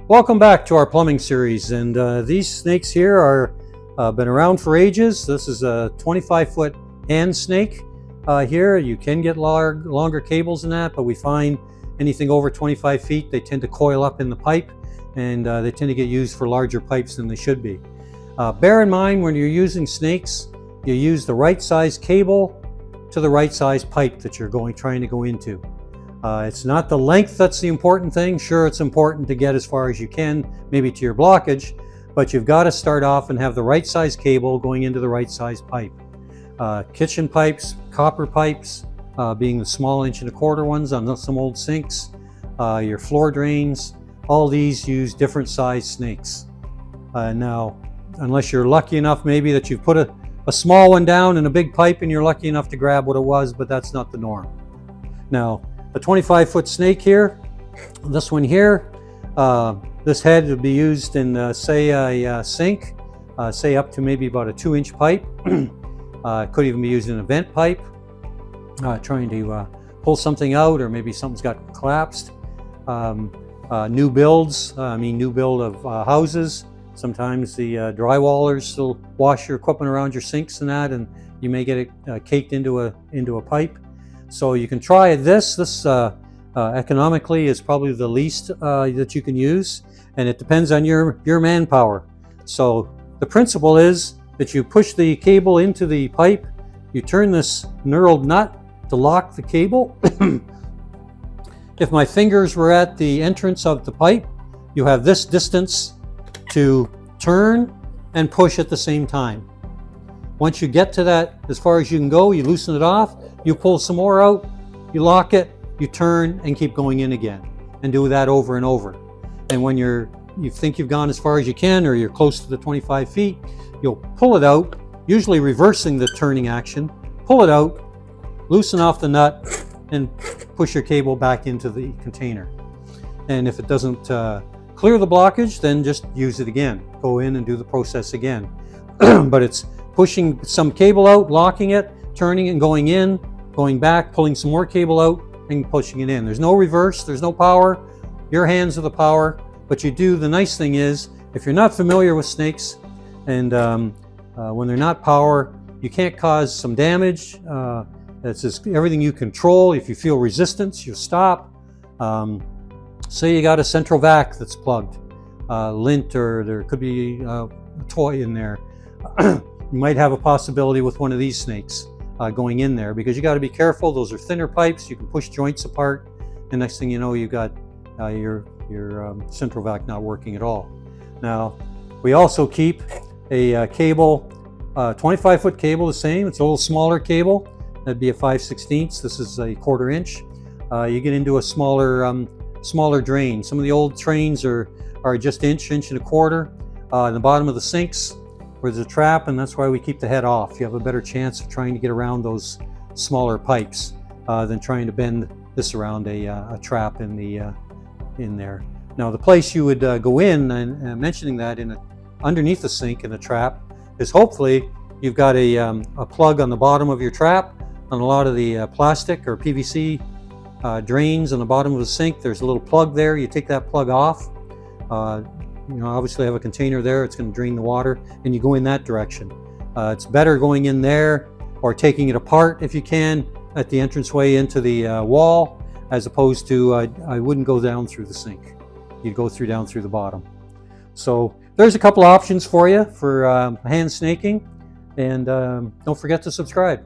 Welcome back to our plumbing series, and these snakes here are been around for ages. This is a 25-foot hand snake here. You can get longer cables than that, but we find anything over 25 feet, they tend to coil up in the pipe, and they tend to get used for larger pipes than they should be. Bear in mind when you're using snakes, you use the right size cable to the right size pipe that you're trying to go into. It's not the length that's the important thing. Sure, it's important to get as far as you can, maybe to your blockage, but you've got to start off and have the right size cable going into the right size pipe. Kitchen pipes, copper pipes, being the small 1¼ inch ones on some old sinks, your floor drains, all these use different size snakes. Now, unless you're lucky enough maybe that you've put a small one down in a big pipe and you're lucky enough to grab what it was, but that's not the norm. Now, a 25-foot snake here, this one here, this head would be used in say a sink, say up to maybe about a 2-inch pipe. Could even be used in a vent pipe, trying to pull something out, or maybe something's got collapsed. New builds, new build of houses. Sometimes the drywallers will wash your equipment around your sinks and that, and you may get it caked into a pipe. So you can try this. This economically is probably the least that you can use, and it depends on your manpower. So the principle is that you push the cable into the pipe, you turn this knurled nut to lock the cable. If my fingers were at the entrance of the pipe, you have this distance to turn and push at the same time. Once you get to that, as far as you can go, you loosen it off, you pull some more out, you lock it, you turn and keep going in again, and do that over and over. And when you think you've gone as far as you can, or you're close to the 25 feet, you'll pull it out, usually reversing the turning action, pull it out, loosen off the nut, and push your cable back into the container. And if it doesn't clear the blockage, then just use it again. Go in and do the process again. But it's pushing some cable out, locking it, turning and going in, going back, pulling some more cable out, and pushing it in. There's no reverse, there's no power. Your hands are the power. But you do, the nice thing is, if you're not familiar with snakes, and when they're not power, you can't cause some damage. It's just everything you control. If you feel resistance, you stop. Say you got a central vac that's plugged, lint, or there could be a toy in there. You might have a possibility with one of these snakes going in there, because you got to be careful. Those are thinner pipes. You can push joints apart, and next thing you know, you got your central vac not working at all. Now, we also keep a cable, 25-foot cable, the same. It's a little smaller cable. That'd be a 5/16. This is a 1/4 inch. You get into a smaller drain. Some of the old trains are just inch and 1/4. In the bottom of the sinks, where there's a trap, and that's why we keep the head off. You have a better chance of trying to get around those smaller pipes than trying to bend this around a trap in there. Now, the place you would go in, and mentioning that underneath the sink in the trap, is hopefully you've got a plug on the bottom of your trap. On a lot of the plastic or PVC drains on the bottom of the sink, there's a little plug there. You take that plug off. Obviously have a container there. It's going to drain the water, and you go in that direction. It's better going in there, or taking it apart if you can at the entranceway into the wall, as opposed to I wouldn't go down through the sink. You'd go down through the bottom. So there's a couple options for you for hand snaking, and don't forget to subscribe.